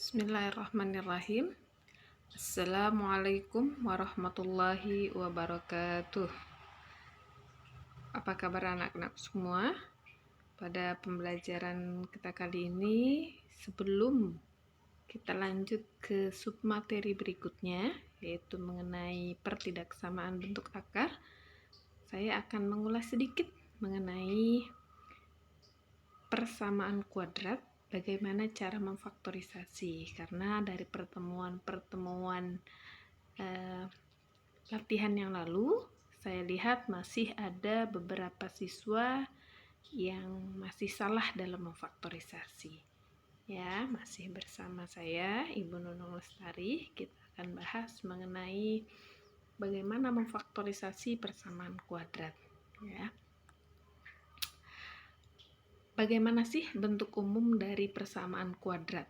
Bismillahirrahmanirrahim. Assalamualaikum warahmatullahi wabarakatuh. Apa kabar anak-anak semua? Pada pembelajaran kita kali ini, sebelum kita lanjut ke submateri berikutnya, yaitu mengenai pertidaksamaan bentuk akar, saya akan mengulas sedikit mengenai persamaan kuadrat, bagaimana cara memfaktorisasi, karena dari pertemuan-pertemuan latihan yang lalu saya lihat masih ada beberapa siswa yang masih salah dalam memfaktorisasi. Ya, masih bersama saya Ibu Nunung Lestari. Kita akan bahas mengenai bagaimana memfaktorisasi persamaan kuadrat, ya. Bagaimana sih bentuk umum dari persamaan kuadrat?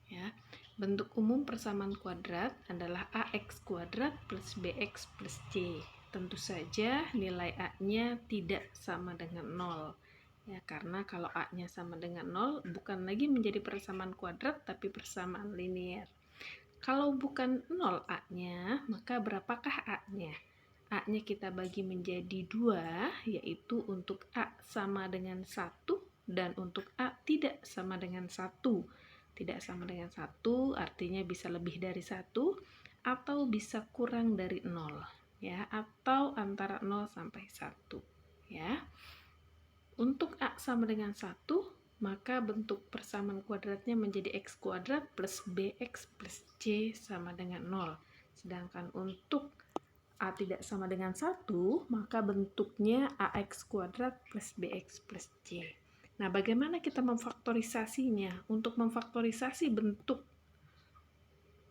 Ya, bentuk umum persamaan kuadrat adalah ax kuadrat plus bx plus c. Tentu saja nilai a-nya tidak sama dengan 0. Ya, karena kalau a-nya sama dengan 0, bukan lagi menjadi persamaan kuadrat, tapi persamaan linear. Kalau bukan 0 a-nya, maka berapakah a-nya? A-nya kita bagi menjadi 2, yaitu untuk a sama dengan 1 dan untuk a tidak sama dengan 1. Tidak sama dengan 1 artinya bisa lebih dari 1 atau bisa kurang dari 0, ya, atau antara 0 sampai 1, ya. Untuk a sama dengan 1, maka bentuk persamaan kuadratnya menjadi x kuadrat plus bx plus c sama dengan 0. Sedangkan untuk a tidak sama dengan 1, maka bentuknya ax kuadrat plus bx plus c. Nah, bagaimana kita memfaktorisasinya? Untuk memfaktorisasi bentuk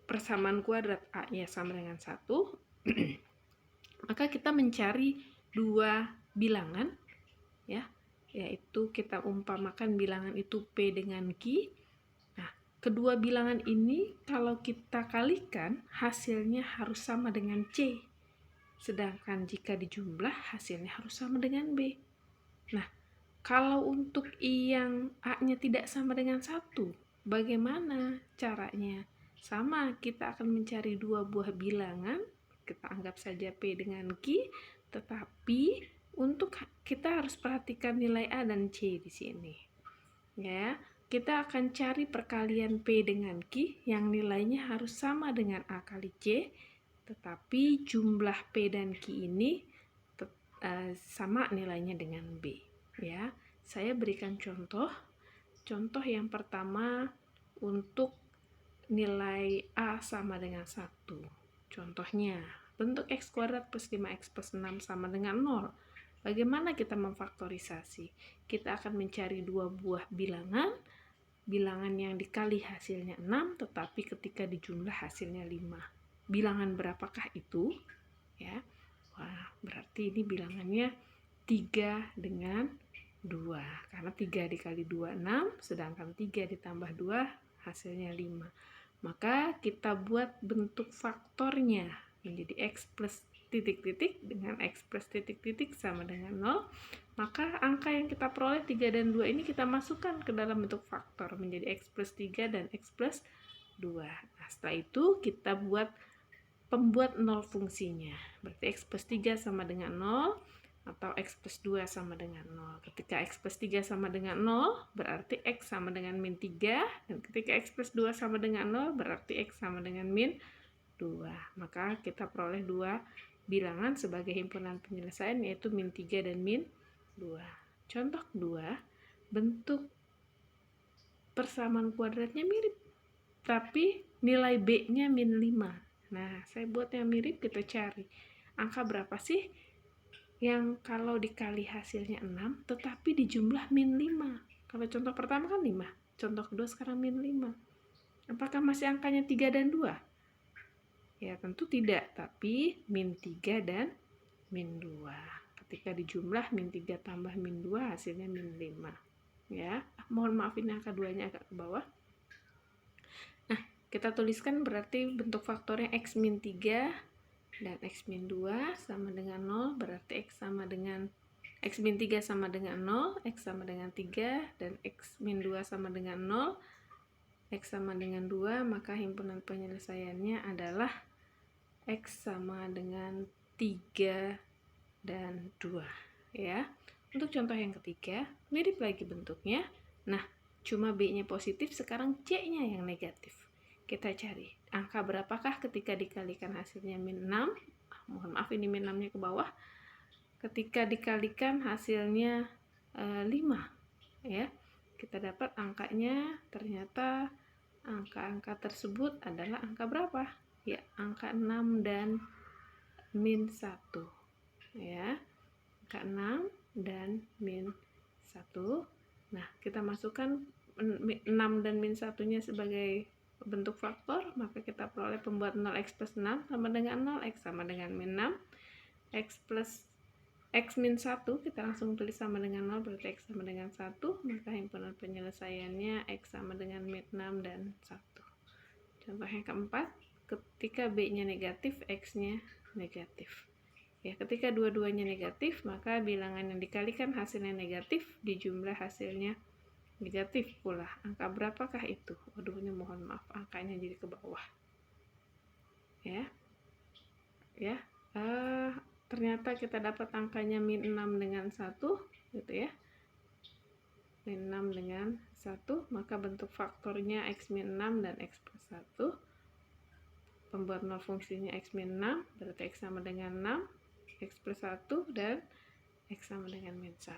persamaan kuadrat a-nya sama dengan 1, maka kita mencari dua bilangan, ya, yaitu kita umpamakan bilangan itu P dengan Q. Nah, kedua bilangan ini kalau kita kalikan, hasilnya harus sama dengan C. Sedangkan jika dijumlah, hasilnya harus sama dengan B. Nah, kalau untuk yang A-nya tidak sama dengan 1, bagaimana caranya? Sama, kita akan mencari dua buah bilangan, kita anggap saja P dengan Q, tetapi untuk kita harus perhatikan nilai A dan C di sini. Ya, kita akan cari perkalian P dengan Q yang nilainya harus sama dengan A kali C, tetapi jumlah P dan Q ini sama nilainya dengan B, ya. Saya berikan contoh yang pertama untuk nilai A sama dengan 1. Contohnya, bentuk x kuadrat plus 5x plus 6 sama dengan 0. Bagaimana kita memfaktorisasi? Kita akan mencari dua buah bilangan yang dikali hasilnya 6, tetapi ketika dijumlah hasilnya 5. Bilangan berapakah itu? Ya, wah, berarti ini bilangannya 3 dengan 2. Karena 3 dikali 2, 6, sedangkan 3 ditambah 2, hasilnya 5. Maka kita buat bentuk faktornya menjadi x plus titik-titik dengan x plus titik-titik sama dengan 0. Maka angka yang kita peroleh 3 dan 2 ini kita masukkan ke dalam bentuk faktor menjadi x plus 3 dan x plus 2. Nah, setelah itu kita buat pembuat 0 fungsinya. Berarti x plus 3 sama dengan 0 atau x plus 2 sama dengan 0. Ketika x plus 3 sama dengan 0, berarti x sama dengan min 3. Dan ketika x plus 2 sama dengan 0, berarti x sama dengan min 2. Maka kita peroleh dua bilangan sebagai himpunan penyelesaian, yaitu min 3 dan min 2. Contoh kedua, bentuk persamaan kuadratnya mirip, tapi nilai B-nya min 5. Nah, saya buat yang mirip, kita cari. Angka berapa sih yang kalau dikali hasilnya 6, tetapi dijumlah min 5? Kalau contoh pertama kan 5, contoh kedua sekarang min 5. Apakah masih angkanya 3 dan 2? Ya, tentu tidak, tapi min 3 dan min 2. Ketika dijumlah min 3 tambah min 2, hasilnya min 5. Ya, mohon maaf ini angka 2-nya agak ke bawah. Nah, kita tuliskan berarti bentuk faktornya x min 3 dan x min 2 sama dengan 0, berarti x sama dengan x min 3 sama dengan 0, x sama dengan 3, dan x min 2 sama dengan 0. X sama dengan 2, maka himpunan penyelesaiannya adalah X sama dengan 3 dan 2 ya. Untuk contoh yang ketiga, mirip lagi bentuknya. Nah, cuma B-nya positif, sekarang C-nya yang negatif. Kita cari, angka berapakah ketika dikalikan hasilnya min 6? Mohon maaf, ini min 6-nya ke bawah. Ketika dikalikan hasilnya 5 ya. Kita dapat angkanya, ternyata angka-angka tersebut adalah angka berapa? Ya, angka 6 dan min 1 ya. Angka 6 dan min 1. Nah, kita masukkan 6 dan min 1-nya sebagai bentuk faktor, maka kita peroleh pembuat 0x plus 6 sama dengan 0, x sama dengan min 6, x plus x min 1 kita langsung tulis sama dengan 0, berarti x sama dengan 1, maka himpunan penyelesaiannya x sama dengan min 6 dan 1. Contoh yang keempat, ketika b-nya negatif, x-nya negatif. Ya, ketika dua-duanya negatif, maka bilangan yang dikalikan hasilnya negatif, dijumlah hasilnya negatif pula. Angka berapakah itu? Waduh, ini mohon maaf, angkanya jadi ke bawah. Ya. Ternyata kita dapat angkanya min 6 dengan 1 gitu ya. Min 6 dengan 1, maka bentuk faktornya x min 6 dan x plus 1. Pembuat 0 fungsinya x min 6, berarti x sama dengan 6, x plus 1, dan x sama dengan min 1.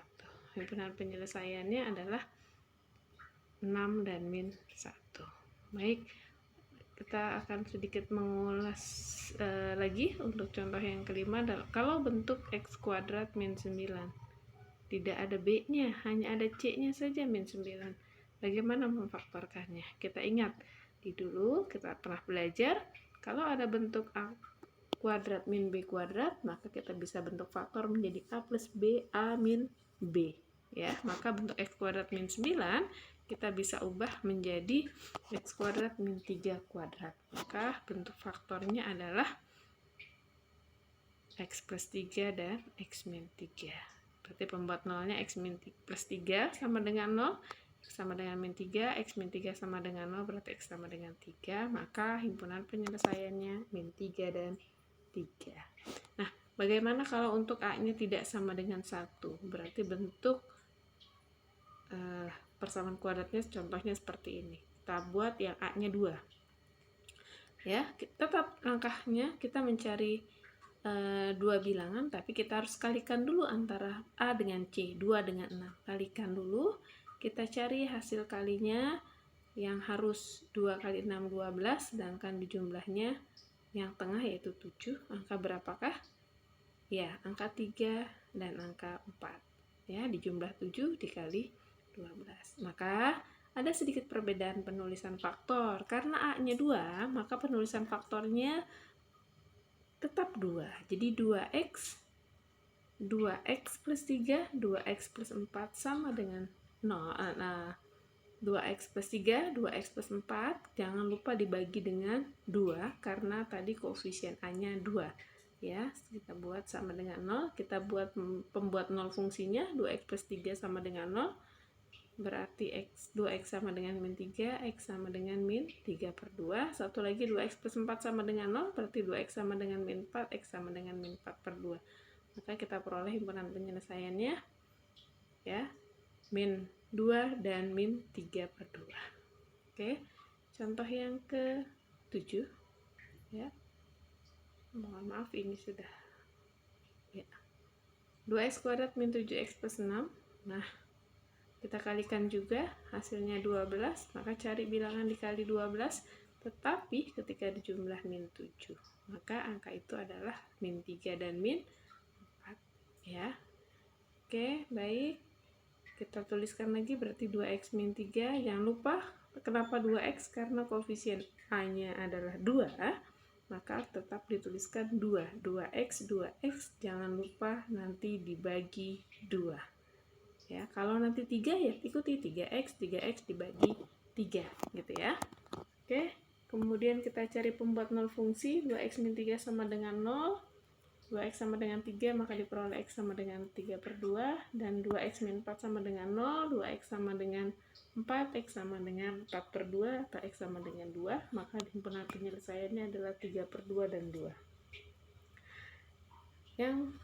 Himpunan penyelesaiannya adalah 6 dan min 1. Baik, kita akan sedikit mengulas lagi untuk contoh yang kelima. Kalau bentuk x kuadrat min 9 tidak ada b-nya, hanya ada c-nya saja min 9, bagaimana memfaktorkannya? Kita ingat, dulu kita pernah belajar kalau ada bentuk a kuadrat min b kuadrat, maka kita bisa bentuk faktor menjadi a plus b, a min b ya. Maka bentuk x kuadrat min 9 kita bisa ubah menjadi x kuadrat min 3 kuadrat. Maka bentuk faktornya adalah x plus 3 dan x min 3. Berarti pembuat nolnya x min plus 3 sama dengan 0, x sama dengan min 3, x min 3 sama dengan 0, berarti x sama dengan 3. Maka himpunan penyelesaiannya min 3 dan 3. Nah, bagaimana kalau untuk a-nya tidak sama dengan 1? Berarti bentuk persamaan kuadratnya contohnya seperti ini. Kita buat yang a-nya 2 ya. Tetap langkahnya kita mencari dua bilangan, tapi kita harus kalikan dulu antara a dengan c, 2 dengan 6. Kalikan dulu, kita cari hasil kalinya yang harus 2 kali 6 12, sedangkan di jumlahnya yang tengah yaitu 7. Angka berapakah? Ya, angka 3 dan angka 4 ya, di jumlah 7 dikali 12. Maka ada sedikit perbedaan penulisan faktor. Karena a-nya 2, maka penulisan faktornya tetap 2. Jadi 2x plus 3, 2x plus 4 sama dengan 0. Nah, 2x plus 3, 2x plus 4, jangan lupa dibagi dengan 2, karena tadi koefisien a-nya 2. Ya, kita buat sama dengan 0, kita buat pembuat 0 fungsinya, 2x plus 3 sama dengan 0, berarti 2x sama dengan min 3, x sama dengan min 3 per 2. Satu lagi 2x plus 4 sama dengan 0, berarti 2x sama dengan min 4, x sama dengan min 4 per 2. Maka kita peroleh himpunan penyelesaiannya ya, min 2 dan min 3 per 2. Oke, contoh yang ke-7 ya. Mohon maaf, ini sudah ya. 2x kuadrat min 7x plus 6. Nah, kita kalikan juga, hasilnya 12, maka cari bilangan dikali 12, tetapi ketika dijumlah min 7, maka angka itu adalah min 3 dan min 4 ya. Oke, baik. Kita tuliskan lagi, berarti 2x min 3, jangan lupa kenapa 2x, karena koefisien a-nya adalah 2, maka tetap dituliskan 2, 2x, 2x, jangan lupa nanti dibagi 2. Ya, kalau nanti 3 ya ikuti 3x dibagi 3 gitu ya. Oke, kemudian kita cari pembuat 0 fungsi, 2x min 3 sama dengan 0. 2x sama dengan 3, maka diperoleh x sama dengan 3/2, dan 2x min 4 sama dengan 0, 2x sama dengan 4, x sama dengan 4/2, atau x sama dengan 2, maka himpunan penyelesaiannya adalah 3/2 dan 2. Yang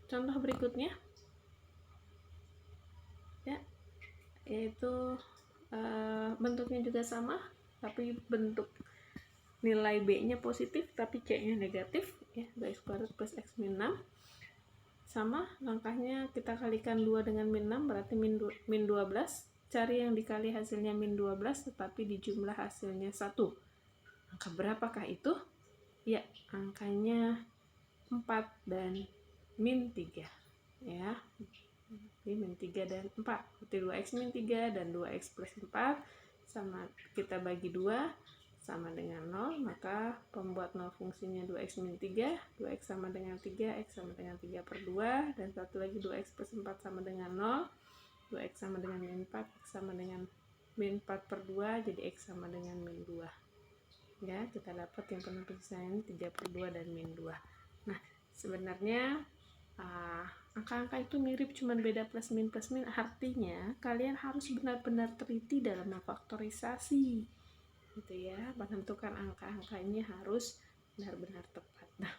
contoh berikutnya, ya, yaitu bentuknya juga sama, tapi bentuk nilai B-nya positif tapi C-nya negatif, ya, 2x kuadrat plus x min 6. Sama, langkahnya kita kalikan 2 dengan min 6, berarti min 12. Cari yang dikali hasilnya min 12, tetapi dijumlah hasilnya 1. Angka berapakah itu? Ya, angkanya 4 dan min 3. Ya, min 3 dan 4. Berarti 2x min 3 dan 2x plus 4, sama kita bagi 2, sama dengan 0, maka pembuat 0 fungsinya 2x min 3, 2x sama dengan 3, x sama dengan 3/2, dan satu lagi 2x plus 4 sama dengan 0, 2x sama dengan min 4, x sama dengan min 4/2, jadi x sama dengan min 2. Ya, kita dapat himpunan penyelesaian 3/2 dan min 2. Nah, sebenarnya angka-angka itu mirip, cuman beda plus min, artinya kalian harus benar-benar teliti dalam memfaktorisasi, gitu ya, menentukan angka-angkanya harus benar-benar tepat. Nah,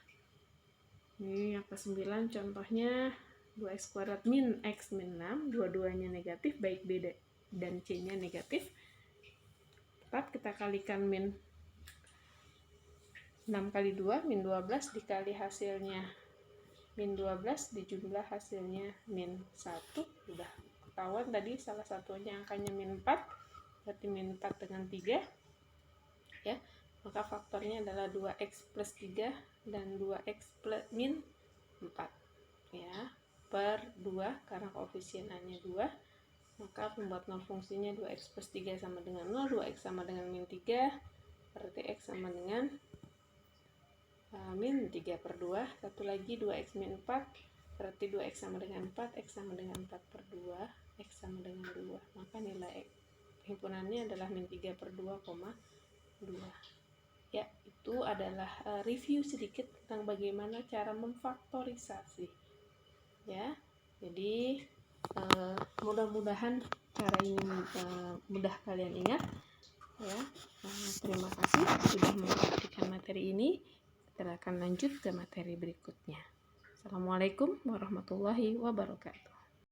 ini yang ke-9 contohnya 2x kuadrat min x min 6, dua-duanya negatif, baik B dan C-nya negatif. Tetap kita kalikan min 6 kali 2, min 12, dikali hasilnya min 12, dijumlah hasilnya min 1. Udah ketahuan tadi salah satunya angkanya min 4, berarti min 4 dengan 3. Ya, maka faktornya adalah 2x plus 3 dan 2x plus min 4, ya, per 2, karena koefisienannya 2, maka pembuat 0 fungsinya 2x plus 3 sama dengan 0, 2x sama dengan min 3, berarti x sama dengan min 3/2, satu lagi 2x min 4, berarti 2x sama dengan 4, x sama dengan 4/2, x sama dengan 2, maka nilai himpunannya adalah min 3/2,2. Ya, itu adalah review sedikit tentang bagaimana cara memfaktorisasi, ya. Jadi mudah-mudahan cara ini mudah kalian ingat, ya. Terima kasih sudah memperhatikan materi ini. Kita akan lanjut ke materi berikutnya. Assalamualaikum warahmatullahi wabarakatuh.